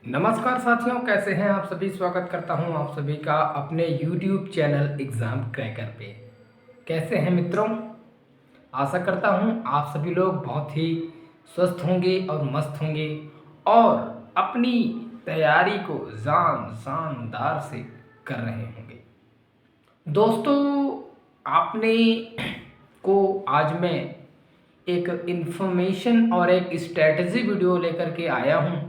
नमस्कार साथियों, कैसे हैं आप सभी। स्वागत करता हूं आप सभी का अपने YouTube चैनल एग्ज़ाम क्रैकर पे। कैसे हैं मित्रों। आशा करता हूं आप सभी लोग बहुत ही स्वस्थ होंगे और मस्त होंगे और अपनी तैयारी को शानदार से कर रहे होंगे। दोस्तों, आपने को आज मैं एक इन्फॉर्मेशन और एक स्ट्रैटेजी वीडियो लेकर के आया हूं,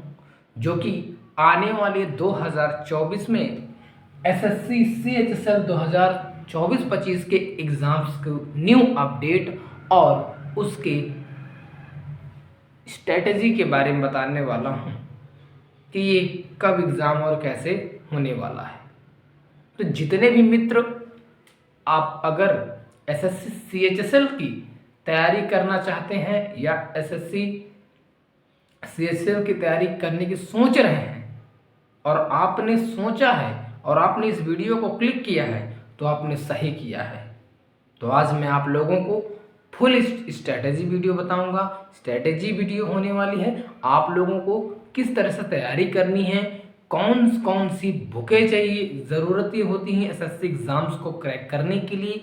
जो कि आने वाले 2024 में एसएससी सीएचएसएल 2024-25 के एग्ज़ाम्स को न्यू अपडेट और उसके स्ट्रैटेजी के बारे में बताने वाला हूं कि ये कब एग्ज़ाम और कैसे होने वाला है। तो जितने भी मित्र आप अगर एसएससी सीएचएसएल की तैयारी करना चाहते हैं या एसएससी सीएचएसएल की तैयारी करने की सोच रहे हैं और आपने सोचा है और आपने इस वीडियो को क्लिक किया है, तो आपने सही किया है। तो आज मैं आप लोगों को फुल स्ट्रैटेजी वीडियो बताऊंगा। स्ट्रैटेजी वीडियो होने वाली है आप लोगों को किस तरह से तैयारी करनी है, कौन कौन सी बुकें चाहिए, ज़रूरतें होती हैं एसएससी एग्ज़ाम्स को क्रैक करने के लिए,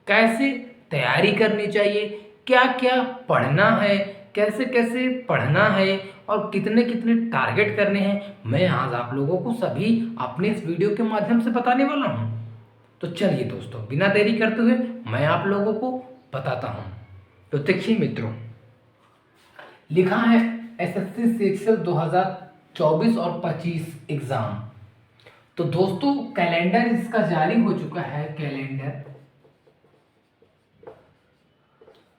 कैसे तैयारी करनी चाहिए, क्या क्या पढ़ना है, कैसे कैसे पढ़ना है और कितने कितने टारगेट करने हैं, मैं आज आप लोगों को सभी अपने इस वीडियो के माध्यम से बताने वाला हूं। तो चलिए दोस्तों, बिना देरी करते हुए मैं आप लोगों को बताता हूं। तो देखिए मित्रों, लिखा है एसएससी सीएचएसएल 2024 और 25 एग्जाम। तो दोस्तों, कैलेंडर इसका जारी हो चुका है। कैलेंडर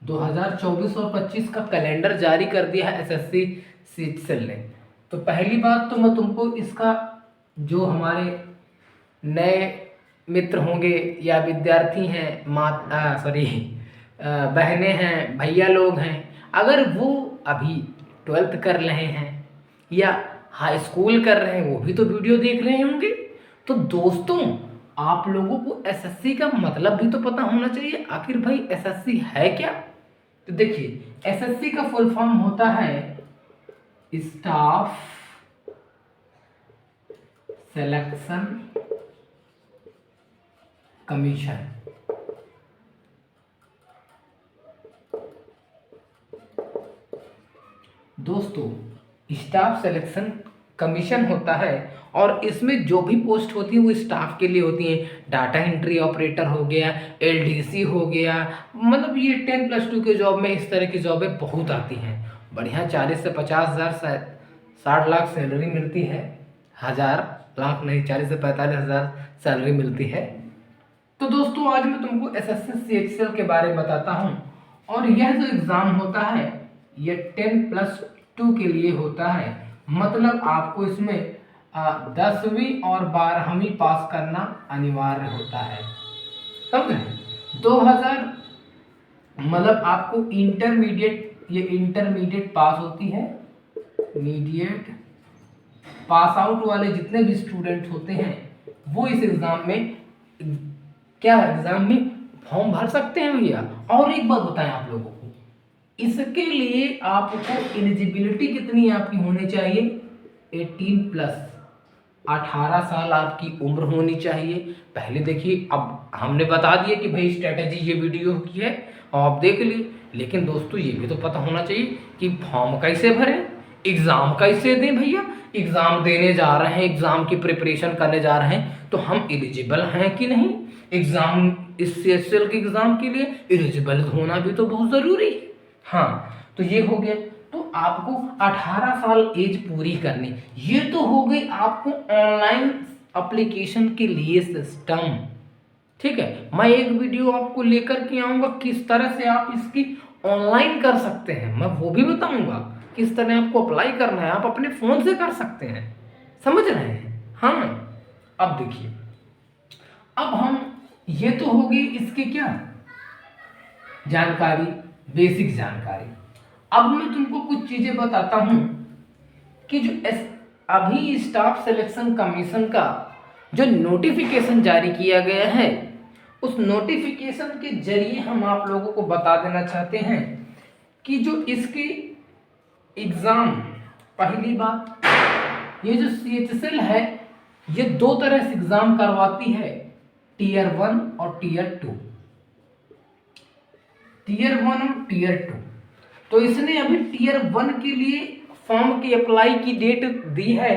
2024 और 25 का कैलेंडर जारी कर दिया है एसएससी सीएचएसएल ने। तो पहली बात तो मैं तुमको इसका, जो हमारे नए मित्र होंगे या विद्यार्थी हैं, बहनें हैं, भैया लोग हैं, अगर वो अभी 12th कर रहे हैं या हाई स्कूल कर रहे हैं, वो भी तो वीडियो देख रहे होंगे। तो दोस्तों, आप लोगों को एसएससी का मतलब भी तो पता होना चाहिए। आखिर भाई एसएससी है क्या। तो देखिए, एसएससी का फुल फॉर्म होता है स्टाफ सिलेक्शन कमीशन। दोस्तों, स्टाफ सिलेक्शन कमीशन होता है और इसमें जो भी पोस्ट होती है वो स्टाफ के लिए होती है। डाटा एंट्री ऑपरेटर हो गया, एलडीसी हो गया, मतलब ये 10+2 के जॉब में इस तरह की जॉबें बहुत आती हैं। बढ़िया 40 से 50 हज़ार 60 लाख सैलरी मिलती है। 1000 लाख नहीं, 40 से 45 हज़ार सैलरी मिलती है। तो दोस्तों, आज मैं तुमको एसएससी सीएचएसएल के बारे में बताता हूँ। और यह जो एग्ज़ाम होता है ये 10+2 के लिए होता है। मतलब आपको इसमें 10वीं और 12वीं पास करना अनिवार्य होता है, समझे। 2000 मतलब आपको इंटरमीडिएट, ये इंटरमीडिएट पास होती है। मीडिएट पास आउट वाले जितने भी स्टूडेंट होते हैं वो इस एग्ज़ाम में एग्ज़ाम में फॉर्म भर सकते हैं भैया। और एक बात बताएं आप लोगों को, इसके लिए आपको एलिजिबिलिटी कितनी आपकी होनी चाहिए, 18+, 18 साल आपकी उम्र होनी चाहिए। पहले देखिए, अब हमने बता दिया कि भाई स्ट्रैटेजी ये वीडियो की है और आप देख ली, लेकिन दोस्तों ये भी तो पता होना चाहिए कि फॉर्म कैसे भरें, एग्ज़ाम कैसे दें भैया। एग्ज़ाम देने जा रहे हैं, एग्ज़ाम की प्रिपरेशन करने जा रहे हैं, तो हम एलिजिबल हैं कि नहीं। एग्ज़ाम, इस सीएचएसएल के एग्ज़ाम के लिए एलिजिबल होना भी तो बहुत ज़रूरी है। हाँ, तो ये हो गया। तो आपको 18 साल एज पूरी करनी। ये तो हो गई आपको ऑनलाइन एप्लीकेशन के लिए सिस्टम, ठीक है। मैं एक वीडियो आपको लेकर के आऊँगा किस तरह से आप इसकी ऑनलाइन कर सकते हैं, मैं वो भी बताऊँगा किस तरह आपको अप्लाई करना है। आप अपने फ़ोन से कर सकते हैं, समझ रहे हैं। हाँ, अब देखिए, अब हम, ये तो होगी इसकी क्या जानकारी, बेसिक जानकारी। अब मैं तुमको कुछ चीजें बताता हूं कि जो अभी स्टाफ सिलेक्शन कमीशन का जो नोटिफिकेशन जारी किया गया है, उस नोटिफिकेशन के जरिए हम आप लोगों को बता देना चाहते हैं कि जो इसकी एग्जाम, पहली बात ये जो CHSL है ये दो तरह से एग्जाम करवाती है, टीयर 1 और टीयर 2। टीयर 1 और टीयर 2। तो इसने अभी टीयर 1 के लिए फॉर्म की अप्लाई की डेट दी है।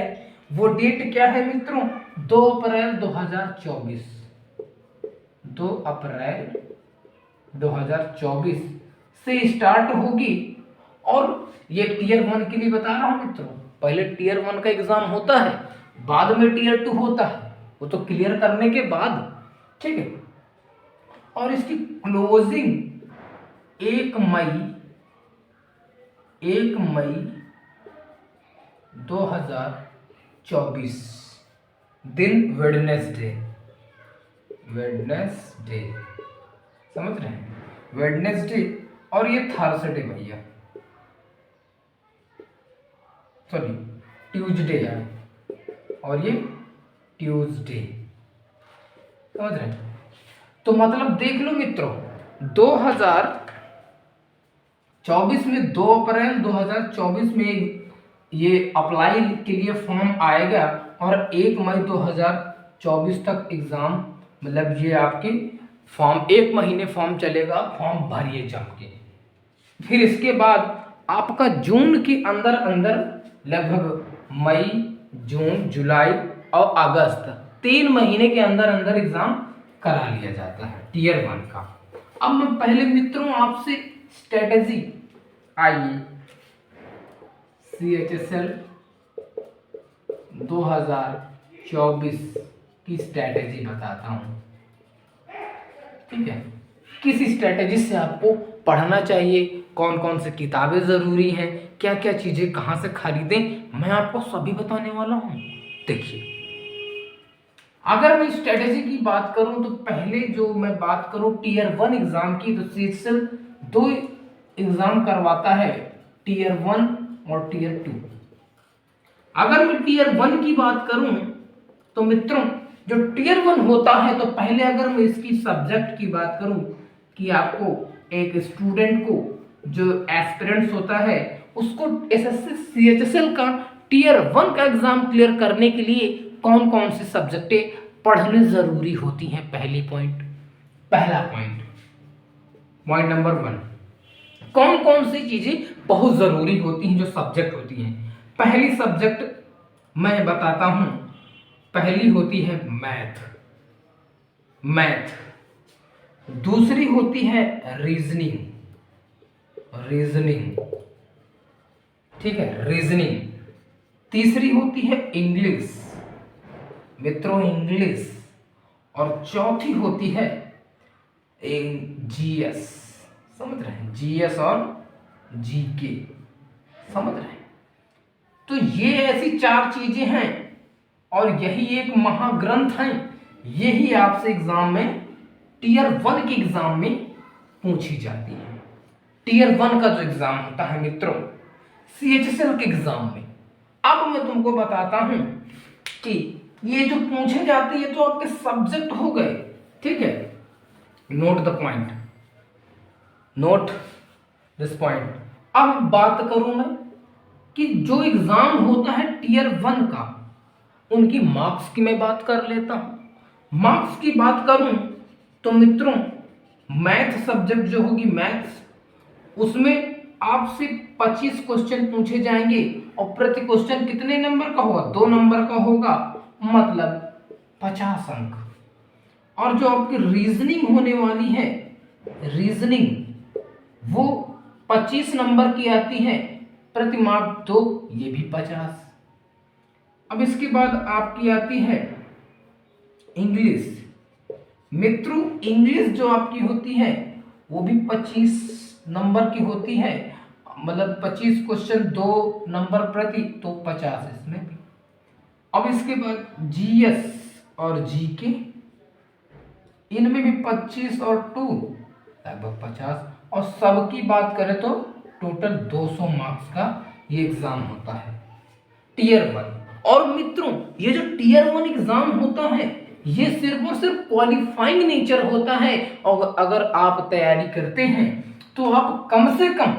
वो डेट क्या है मित्रों? 2 अप्रैल 2024। 2 अप्रैल 2024 से स्टार्ट होगी। और ये टीयर 1 के लिए बता रहा हूं मित्रों, पहले टीयर 1 का एग्जाम होता है, बाद में टीयर 2 होता है, वो तो क्लियर करने के बाद, ठीक है। और इसकी क्लोजिंग 1 मई 2024 दिन वेडनेसडे, समझ रहे हैं, वेडनेसडे। और ये थर्सडे भैया, सॉरी ट्यूसडे है, और ये ट्यूसडे, समझ रहे हैं। तो मतलब देख लो मित्रों, 2024 में 2 अप्रैल 2024 में ये अप्लाई के लिए फॉर्म आएगा और 1 मई 2024 तक एग्जाम, मतलब ये आपकी फॉर्म 1 महीने फॉर्म चलेगा, फॉर्म भरिए जम के। फिर इसके बाद आपका जून के अंदर लगभग मई, जून, जुलाई और अगस्त 3 महीने के अंदर एग्जाम करा लिया जाता है टीयर 1 का। अब मैं पहले मित्रों आपसे स्ट्रेटेजी, आइए CHSL 2024 की स्ट्रेटेजी बताता हूं, ठीक है। किस स्ट्रेटेजी से आपको पढ़ना चाहिए, कौन कौन से किताबें ज़रूरी हैं, क्या क्या चीज़ें कहाँ से खरीदें, मैं आपको सभी बताने वाला हूँ। देखिए, अगर मैं स्ट्रेटेजी की बात करूं तो पहले जो मैं बात करूं टीयर 1 एग्जाम की, तो CHSL 2 एग्जाम करवाता है, टीयर 1 और टीयर 2। अगर मैं टीयर 1 की बात करूं तो मित्रों जो टीयर 1 होता है, तो पहले अगर मैं इसकी सब्जेक्ट की बात करूं कि आपको एक स्टूडेंट को, जो एस्पिरेंट्स होता है, उसको SSC CHSL का टीयर 1 का एग्जाम क्लियर करने के लिए कौन कौन सी सब्जेक्टें पढ़ने जरूरी होती हैं। पहला पॉइंट नंबर 1, कौन कौन सी चीजें बहुत जरूरी होती हैं, जो सब्जेक्ट होती हैं। पहली सब्जेक्ट मैं बताता हूं, पहली होती है मैथ। दूसरी होती है रीजनिंग, ठीक है, रीजनिंग। तीसरी होती है इंग्लिश मित्रों, इंग्लिश। और चौथी होती है GS, समझ रहे हैं, GS और GK, समझ रहे हैं। तो ये ऐसी 4 चीजें हैं और यही एक महाग्रंथ है, यही आपसे एग्जाम में टीयर 1 के एग्जाम में पूछी जाती है। टीयर 1 का जो एग्जाम होता है मित्रों CHSL के एग्जाम में, अब मैं तुमको बताता हूं कि ये जो पूछे जाती है तो आपके सब्जेक्ट हो गए, ठीक है। Note this point. अब बात करूं मैं कि जो एग्जाम होता है टीयर 1 का, उनकी मार्क्स की मैं बात कर लेता हूं। मार्क्स की बात करूं तो मित्रों मैथ सब्जेक्ट जो होगी, मैथ्स, उसमें आपसे 25 क्वेश्चन पूछे जाएंगे और प्रति क्वेश्चन कितने नंबर का होगा? 2 नंबर का होगा, मतलब 50 अंक। और जो आपकी रीजनिंग होने वाली है, वो 25 नंबर की आती है, प्रति मार्क 2, ये भी 50। अब इसके बाद आपकी आती है इंग्लिश मित्रों। इंग्लिश जो आपकी होती है वो भी 25 नंबर की होती है, मतलब 25 क्वेश्चन 2 नंबर प्रति, तो 50 इसमें भी। अब इसके बाद GS और GK, इनमें भी 25 और 2 लगभग 50। और सबकी बात करें तो टोटल 200 मार्क्स का ये एग्जाम होता है टीयर 1। और मित्रों ये जो टीयर 1 एग्जाम होता है, ये सिर्फ और सिर्फ क्वालिफाइंग नेचर होता है। और अगर आप तैयारी करते हैं तो आप कम से कम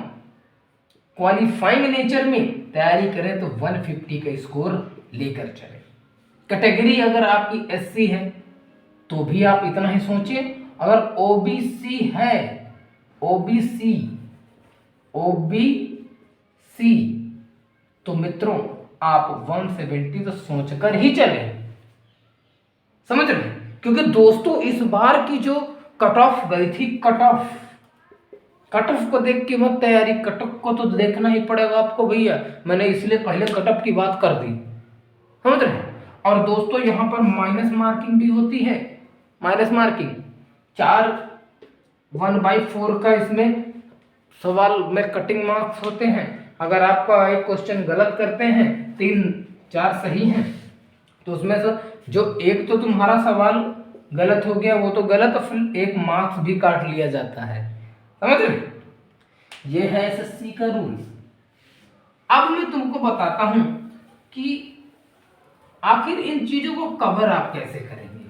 क्वालिफाइंग नेचर में तैयारी करें तो 150 का स्कोर लेकर चले। कैटेगरी अगर आपकी एससी है तो भी आप इतना ही सोचिए, अगर ओबीसी है, ओबीसी ओबीसी तो मित्रों आप 170 तो सोचकर ही चले, समझ रहे हैं। क्योंकि दोस्तों इस बार की जो कट ऑफ गई थी, कट ऑफ को देख के मत तैयारी, कट ऑफ को तो देखना ही पड़ेगा आपको भैया, मैंने इसलिए पहले कट ऑफ की बात कर दी, समझ रहे हैं। और दोस्तों यहाँ पर माइनस मार्किंग भी होती है, माइनस मार्किंग 1/4 का इसमें सवाल में कटिंग मार्क्स होते हैं। अगर आपका एक क्वेश्चन गलत करते हैं, 3-4 सही हैं, तो उसमें से जो एक तो तुम्हारा सवाल गलत हो गया वो तो गलत, और फिर एक मार्क्स भी काट लिया जाता है, समझ रहे। ये है एसएससी का रूल। अब मैं तुमको बताता हूं कि आखिर इन चीजों को कवर आप कैसे करेंगे।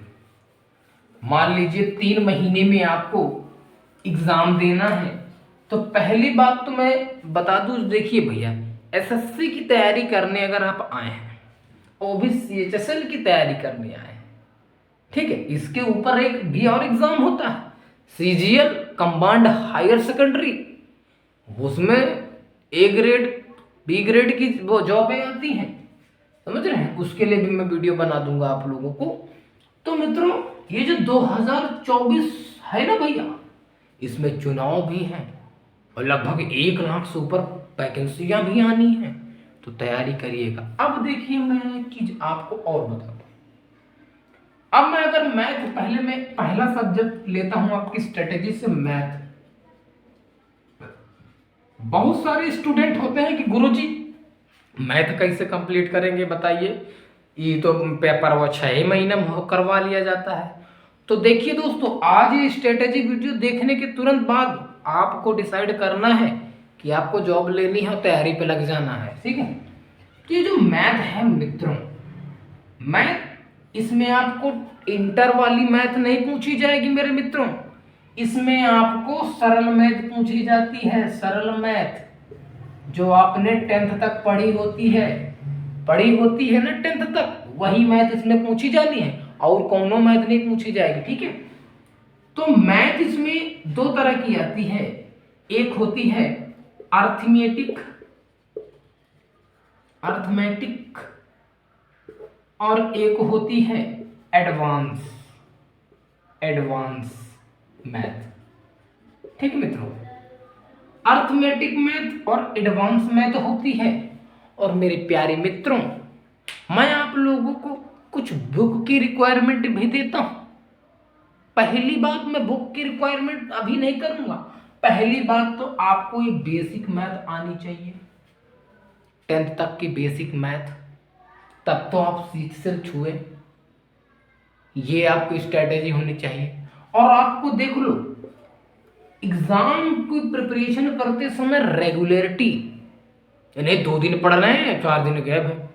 मान लीजिए 3 महीने में आपको एग्जाम देना है, तो पहली बात तो मैं बता दूं, देखिए भैया एसएससी की तैयारी करने अगर आप आए हैं, OBCHSL की तैयारी करने आए हैं, ठीक है, इसके ऊपर एक भी और एग्जाम होता है, CGL कंबाइंड हायर सेकेंडरी, उसमें A ग्रेड B ग्रेड की वो जॉबें आती हैं, समझ रहे हैं। उसके लिए भी मैं वीडियो बना दूंगा आप लोगों को। तो मित्रों ये जो 2024 है ना भैया, इसमें चुनाव भी हैं और लगभग 1 लाख से ऊपर वैकेंसियां भी आनी हैं, तो तैयारी करिएगा। अब देखिए मैं एक चीज आपको और बताता हूँ। अब मैं अगर मैथ, पहले मैं पहला सब्जेक्ट लेता हूं आपकी स्ट्रेटेजी से, मैथ। बहुत सारे स्टूडेंट होते हैं कि गुरुजी मैथ कैसे कंप्लीट करेंगे बताइए, ये तो पेपर वो 6 महीने में करवा लिया जाता है। तो देखिए दोस्तों, आज ये स्ट्रेटेजी वीडियो देखने के तुरंत बाद आपको डिसाइड करना है कि आपको जॉब लेनी है और तैयारी पे लग जाना है, ठीक है। तो ये जो मैथ है मित्रों, मैथ, इसमें आपको इंटर वाली मैथ नहीं पूछी जाएगी मेरे मित्रों, इसमें आपको सरल मैथ पूछी जाती है। सरल मैथ जो आपने 10th तक पढ़ी होती है ना 10th तक, वही मैथ इसमें पूछी जानी है, और कौनो मैथ नहीं पूछी जाएगी, ठीक है। तो मैथ इसमें 2 तरह की आती है, एक होती है अर्थमेटिक और एक होती है एडवांस मैथ, ठीक है मित्रों। अर्थमेटिक मैथ और एडवांस मैथ होती है। और मेरे प्यारे मित्रों, मैं आप लोगों को कुछ बुक की रिक्वायरमेंट भी देता हूं। पहली बात, मैं बुक की रिक्वायरमेंट अभी नहीं करूंगा। पहली बात तो आपको ये बेसिक मैथ आनी चाहिए, 10th तक की बेसिक मैथ, तब तो आप सीट से छुए, ये आपकी स्ट्रेटेजी होनी चाहिए। और आपको देख लो, एग्जाम की प्रिपरेशन करते समय रेगुलरिटी, यानी 2 दिन पढ़ रहे हैं 4 दिन गैप है,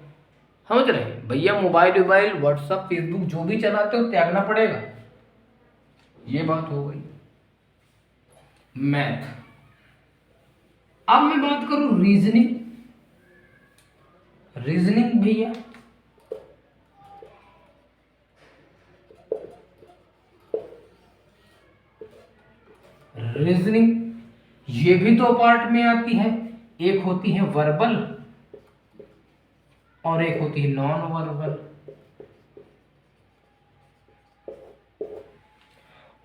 समझ रहे हैं भैया। मोबाइल व्हाट्सएप फेसबुक जो भी चलाते हो त्यागना पड़ेगा, ये बात हो गई मैथ। अब मैं बात करूं रीजनिंग भैया, रीजनिंग ये भी 2 पार्ट में आती है, एक होती है वर्बल और एक होती है नॉन वर्बल।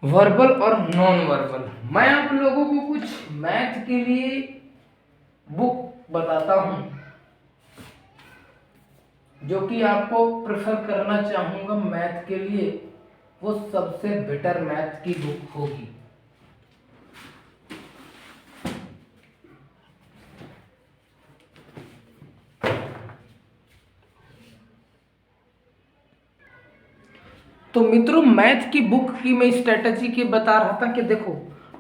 वर्बल और नॉन वर्बल, मैं आप लोगों को कुछ मैथ के लिए बुक बताता हूं जो कि आपको प्रेफर करना चाहूंगा मैथ के लिए, वो सबसे बेटर मैथ की बुक होगी। तो मित्रों, मैथ की बुक की मैं स्ट्रेटजी की बता रहा था कि देखो,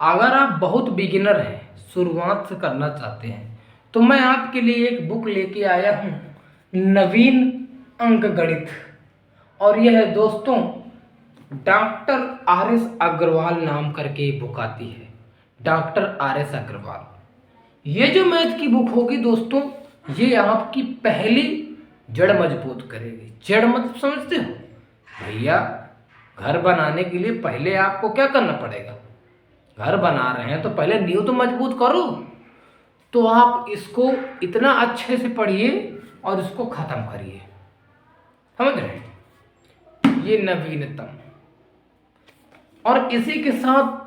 अगर आप बहुत बिगिनर हैं, शुरुआत से करना चाहते हैं, तो मैं आपके लिए एक बुक लेके आया हूं, नवीन अंक गणित। और यह है दोस्तों डॉक्टर RS अग्रवाल नाम करके ये बुक आती है, डॉक्टर RS अग्रवाल। ये जो मैथ की बुक होगी दोस्तों, ये आपकी पहली जड़ मजबूत करेगी। जड़ मतलब समझते हो भैया, घर बनाने के लिए पहले आपको क्या करना पड़ेगा? घर बना रहे हैं तो पहले नींव तो मजबूत करो। तो आप इसको इतना अच्छे से पढ़िए और इसको खत्म करिए, समझ रहे हैं? ये नवीनतम। और इसी के साथ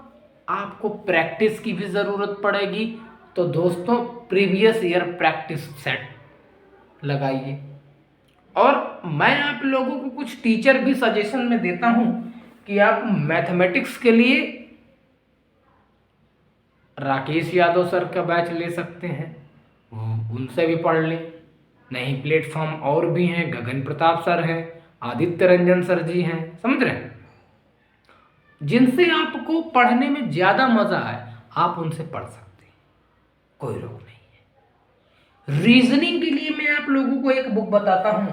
आपको प्रैक्टिस की भी ज़रूरत पड़ेगी। तो दोस्तों प्रीवियस ईयर प्रैक्टिस सेट लगाइए। और मैं आप लोगों को कुछ टीचर भी सजेशन में देता हूं कि आप मैथमेटिक्स के लिए राकेश यादव सर का बैच ले सकते हैं, उनसे भी पढ़ लें। नहीं प्लेटफॉर्म और भी हैं, गगन प्रताप सर हैं, आदित्य रंजन सर जी हैं, समझ रहे हैं? जिनसे आपको पढ़ने में ज़्यादा मज़ा आए आप उनसे पढ़ सकते हैं, कोई रोक नहीं है। रीजनिंग के लिए मैं आप लोगों को एक बुक बताता हूं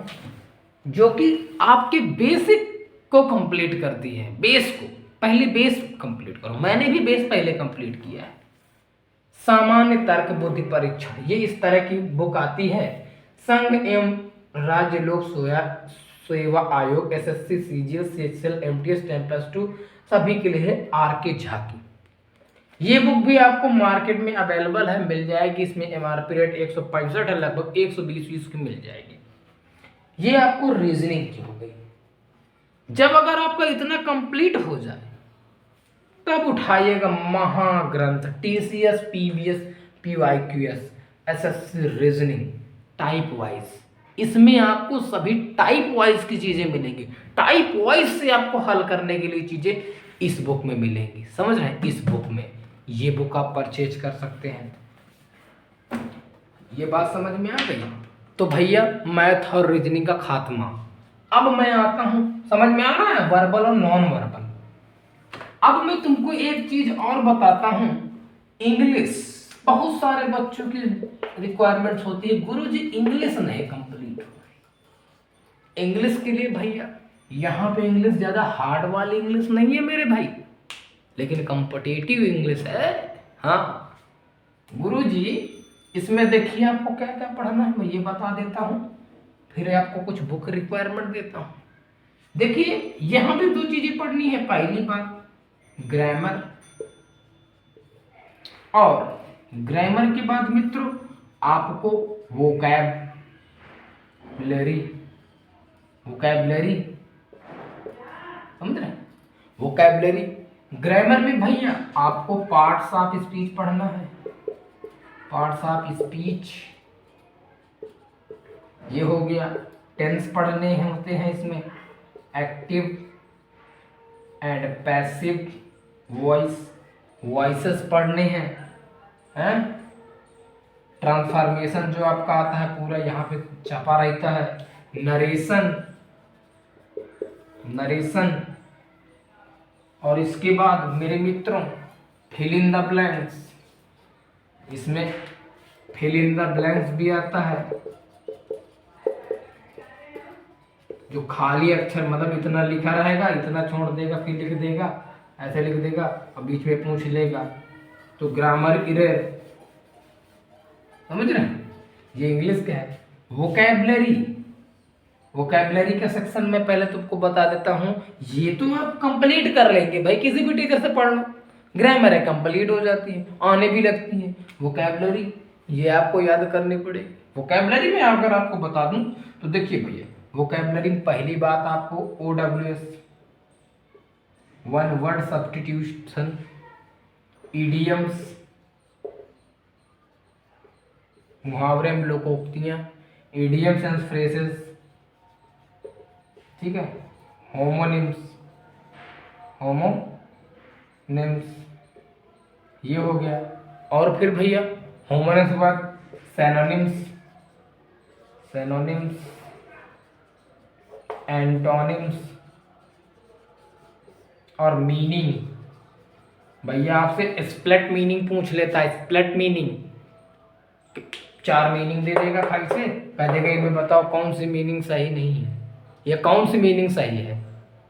जो कि आपके बेसिक को कंप्लीट करती है। बेस को पहले बेस कंप्लीट करो। मैंने भी बेस पहले कंप्लीट किया है। सामान्य तर्क बुद्धि परीक्षण, ये इस तरह की बुक आती है। संघ एवं राज्य लोक सेवा आयोग, एसएससी, सीजीएल, सीएचएल, एमटीएस 10+2 सभी के लिए है, आर के झा की। ये बुक भी आपको मार्केट में अवेलेबल है, मिल जाएगी। इसमें एमआरपी रेट 165 है, लगभग 120 की मिल जाएगी। ये आपको रीजनिंग की हो गई। जब अगर आपका इतना कंप्लीट हो जाए तब उठाइएगा महाग्रंथ TCS, PBS, PYQs, SSC reasoning type wise. इसमें आपको सभी टाइप वाइज की चीजें मिलेंगी। टाइप वाइज से आपको हल करने के लिए चीजें इस बुक में मिलेंगी, समझ रहे हैं? इस बुक में ये बुक आप परचेज कर सकते हैं। ये बात समझ में आ गई? तो भैया मैथ और रीजनिंग का खात्मा। अब मैं आता हूं, समझ में आ रहा है वर्बल और नॉन वर्बल। अब मैं तुमको एक चीज और बताता हूं। इंग्लिश बहुत सारे बच्चों की रिक्वायरमेंट्स होती है, गुरुजी इंग्लिश नहीं कंप्लीट हो। इंग्लिश के लिए भैया यहाँ पे इंग्लिश ज्यादा हार्ड वाली इंग्लिश नहीं है मेरे भाई, लेकिन कॉम्पिटिटिव इंग्लिश है। हाँ गुरुजी, इसमें देखिए आपको क्या क्या पढ़ना है, मैं ये बता देता हूँ, फिर आपको कुछ बुक रिक्वायरमेंट देता हूँ। देखिए यहाँ पे दो चीजें पढ़नी है। पहली बात ग्रामर, और ग्रामर के बाद मित्रों आपको वोकैबुलरी समझ रहे? वोकैबुलरी। ग्रामर में भैया आपको पार्ट्स ऑफ स्पीच पढ़ना है। पार्ट्स ऑफ स्पीच ये हो गया। टेंस पढ़ने होते हैं इसमें, एक्टिव एंड पैसिव वॉइसेस पढ़ने हैं, ट्रांसफॉर्मेशन जो आपका आता है पूरा यहाँ पे छपा रहता है। नरेशन और इसके बाद मेरे मित्रों फिल इन द ब्लैंक्स। इसमें फिल इन द ब्लैंक्स भी आता है, जो खाली अक्षर मतलब इतना लिखा रहेगा, इतना छोड़ देगा, फिर लिख देगा, ऐसे लिख देगा और बीच में पूछ लेगा, तो ग्रामर एरर, समझ रहे हैं? ये इंग्लिश का है। वोकैबुलरी का सेक्शन में पहले तुमको बता देता हूं। ये तो आप कंप्लीट कर लेंगे भाई, किसी भी टीचर से पढ़ लो। ग्रामर है कंप्लीट हो जाती है, आने भी लगती है। वोकैबुलरी ये आपको याद करनी पड़ेगी। वोकैबुलरी में अगर आपको बता दूं तो देखिए भैया, वोकैबुलरी में पहली बात आपको OWS, one word substitution, idioms, मुहावरे में लोकोक्तियां, इडियम्स एंड फ्रेजेस, ठीक है, होमोनिम्स ये हो गया। और फिर भैया होमोनिम्स के बाद सैनोनिम्स, एंटोनिम्स और मीनिंग। भैया आपसे स्प्लिट मीनिंग पूछ लेता है। स्प्लिट मीनिंग 4 मीनिंग दे देगा खाली से, कह देगा इनमें बताओ कौन सी मीनिंग सही नहीं है या कौन सी मीनिंग सही है,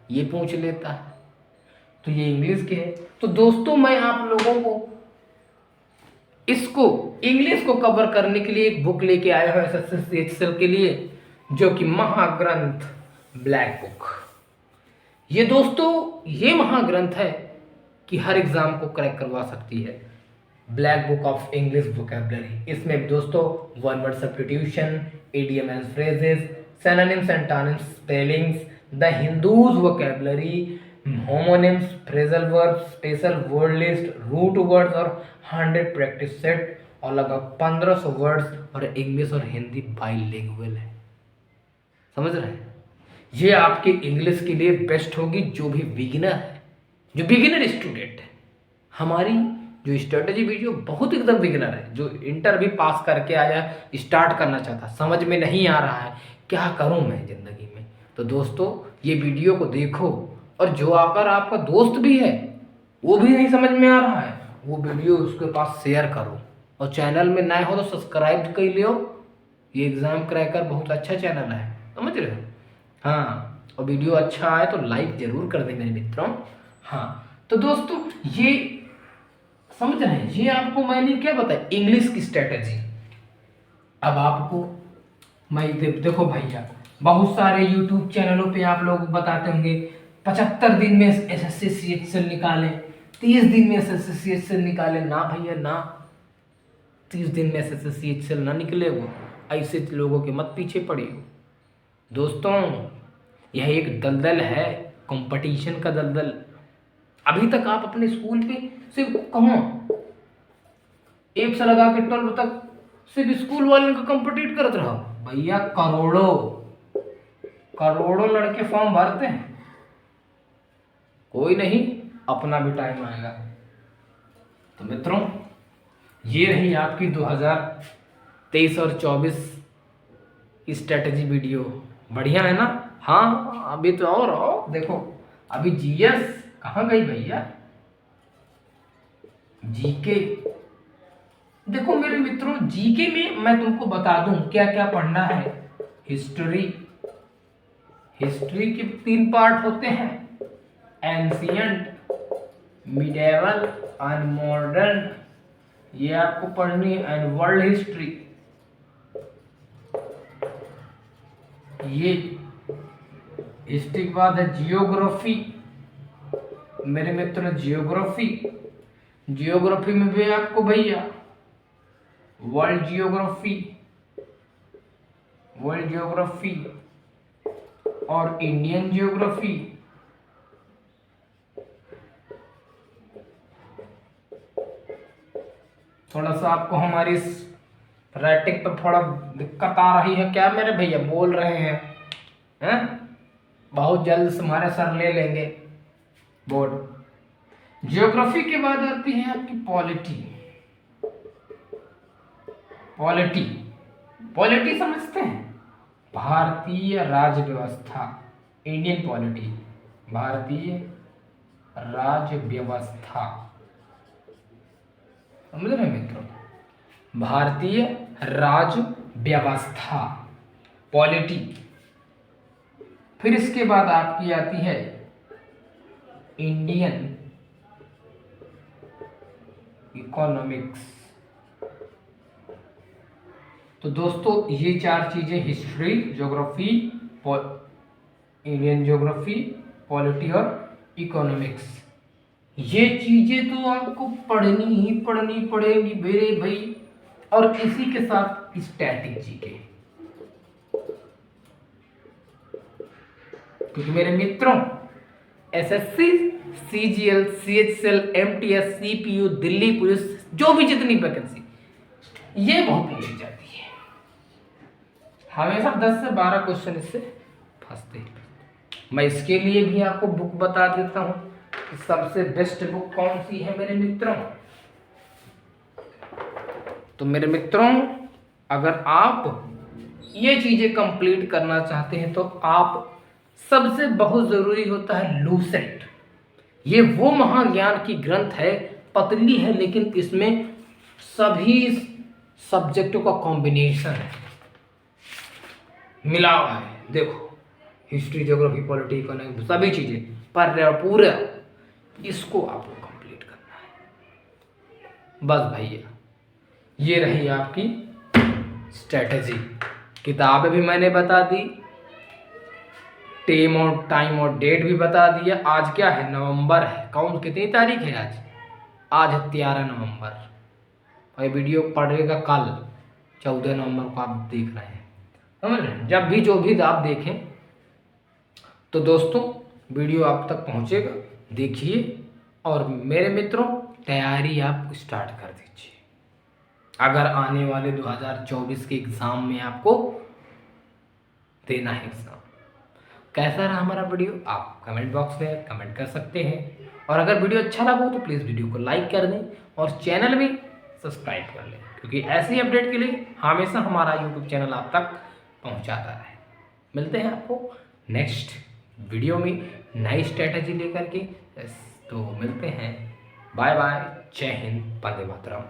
ये पूछ लेता है। तो ये इंग्लिश के है। तो दोस्तों मैं आप लोगों को इसको इंग्लिश को कवर करने के लिए एक बुक लेके आया हूं एसएससी CHL के लिए, जो कि महाग्रंथ ब्लैक बुक। ये दोस्तों ये महाग्रंथ है कि हर एग्जाम को क्रैक करवा सकती है। Black book of English vocabulary, इसमें दोस्तों one word substitution, idiom and phrases, synonyms and antonyms, spellings, the Hindu's vocabulary, homonyms, phrasal verbs, special word list, root words और 100 प्रैक्टिस सेट और लगभग 1500 वर्ड्स और इंग्लिश और हिंदी बाइलिंगुअल है। समझ रहे हैं? ये आपके इंग्लिश के लिए बेस्ट होगी जो भी बिगिनर है, जो बिगिनर स्टूडेंट है। हमारी जो स्ट्रेटजी वीडियो बहुत एकदम बिगिनर है, जो इंटर भी पास करके आया, स्टार्ट करना चाहता, समझ में नहीं आ रहा है क्या करूं मैं ज़िंदगी में, तो दोस्तों ये वीडियो को देखो। और जो अगर आपका दोस्त भी है वो भी नहीं समझ में आ रहा है, वो वीडियो उसके पास शेयर करो। और चैनल में नए हो तो सब्सक्राइब कर लियो। ये एग्ज़ाम क्रैकर बहुत अच्छा चैनल है, समझ रहे हो? हाँ, और वीडियो अच्छा आए तो लाइक जरूर कर दें मेरे मित्रों। हाँ तो दोस्तों ये समझ रहे हैं, ये आपको मैंने क्या बताया इंग्लिश की स्ट्रेटजी। अब आपको मैं देखो भैया, बहुत सारे यूट्यूब चैनलों पे आप लोग बताते होंगे 75 दिन में एसएससी सीएचएल निकाले, 30 दिन में एसएससी सीएचएल निकाले। ना भैया ना, 30 दिन में एसएससी सीएचएल ना निकले। वो ऐसे लोगों के मत पीछे पड़ी हो दोस्तों। यह एक दलदल है, कंपटीशन का दलदल। अभी तक आप अपने स्कूल पे सिर्फ कहाँ 1 से लगा के 12 तक सिर्फ स्कूल वाले का कंपटीट करते रहो भैया। करोड़ों करोड़ों लड़के फॉर्म भरते हैं, कोई नहीं, अपना भी टाइम आएगा। तो मित्रों ये रही आपकी 2023 और 24 की स्ट्रेटजी वीडियो। बढ़िया है ना? हाँ अभी तो और देखो, अभी जीएस कहाँ गई भैया, जीके। देखो मेरे मित्रों, जीके में मैं तुमको बता दूं क्या क्या पढ़ना है। हिस्ट्री, हिस्ट्री के 3 पार्ट होते हैं, एंशियंट, मिडेवल एंड मॉडर्न, ये आपको पढ़नी है, एंड वर्ल्ड हिस्ट्री। ये हिस्ट्री के बाद है जियोग्राफी मेरे मित्रों, जियोग्राफी। जियोग्राफी में भी आपको भैया वर्ल्ड जियोग्राफी, वर्ल्ड जियोग्राफी और इंडियन जियोग्राफी। थोड़ा सा आपको हमारी राइटिंग पे थोड़ा दिक्कत आ रही है क्या मेरे भैया, बोल रहे हैं? बहुत जल्द तुम्हारे सर ले लेंगे बोर्ड। जियोग्राफी के बाद आती है आपकी पॉलिटी। पॉलिटी, पॉलिटी समझते हैं? भारतीय राज्य व्यवस्था, इंडियन पॉलिटी, भारतीय राज्य व्यवस्था। समझ रहे मित्रों? भारतीय राज्य व्यवस्था, पॉलिटी। फिर इसके बाद आपकी आती है इंडियन इकोनॉमिक्स। तो दोस्तों ये 4 चीजें, history, geography, Indian geography, polity और इकोनॉमिक्स, ये चीजें तो आपको पढ़नी ही पढ़नी पड़ेगी मेरे भाई। और इसी के साथ स्टैटिक जीके, क्योंकि मेरे मित्रों SSC, CGL, CHL, MTS, CPU, Delhi police, जो भी जितनी वैकेंसी, ये बहुत पूछी जाती है। हमेशा 10 से 12 क्वेश्चन इससे फंसते हैं। मैं इसके लिए भी आपको बुक बता देता हूं कि सबसे बेस्ट बुक कौन सी है मेरे मित्रों। तो मेरे मित्रों अगर आप ये चीजें कंप्लीट करना चाहते हैं तो आप सबसे बहुत जरूरी होता है लूसेंट। ये वो महाज्ञान की ग्रंथ है, पतली है लेकिन इसमें सभी सब्जेक्टों का कॉम्बिनेशन है, मिला हुआ है। देखो हिस्ट्री, ज्योग्राफी, पॉलिटी, इकोनॉमिक्स, सभी चीजें पर पूरा इसको आपको कंप्लीट करना है। बस भैया ये रही आपकी स्ट्रेटजी। किताबें भी मैंने बता दी, टाइम और डेट भी बता दिया। आज क्या है, नवंबर है, कौन कितनी तारीख है आज? आज है 13 नवंबर और ये वीडियो पड़ेगा कल 14 नवंबर को, आप देख रहे हैं, समझ रहे हैं? जब भी जो भी आप देखें तो दोस्तों वीडियो आप तक पहुंचेगा, देखिए। और मेरे मित्रों, तैयारी आप स्टार्ट कर दीजिए। अगर आने वाले 2024 के एग्ज़ाम में आपको देना है एग्ज़ाम। कैसा रहा हमारा वीडियो, आप कमेंट बॉक्स में कमेंट कर सकते हैं। और अगर वीडियो अच्छा लगा हो तो प्लीज़ वीडियो को लाइक कर दें और चैनल भी सब्सक्राइब कर लें, क्योंकि ऐसी अपडेट के लिए हमेशा हमारा यूट्यूब चैनल आप तक पहुंचाता है। मिलते हैं आपको नेक्स्ट वीडियो में नई स्ट्रेटजी लेकर के। तो मिलते हैं, बाय बाय, जय हिंद, वंदे मातरम।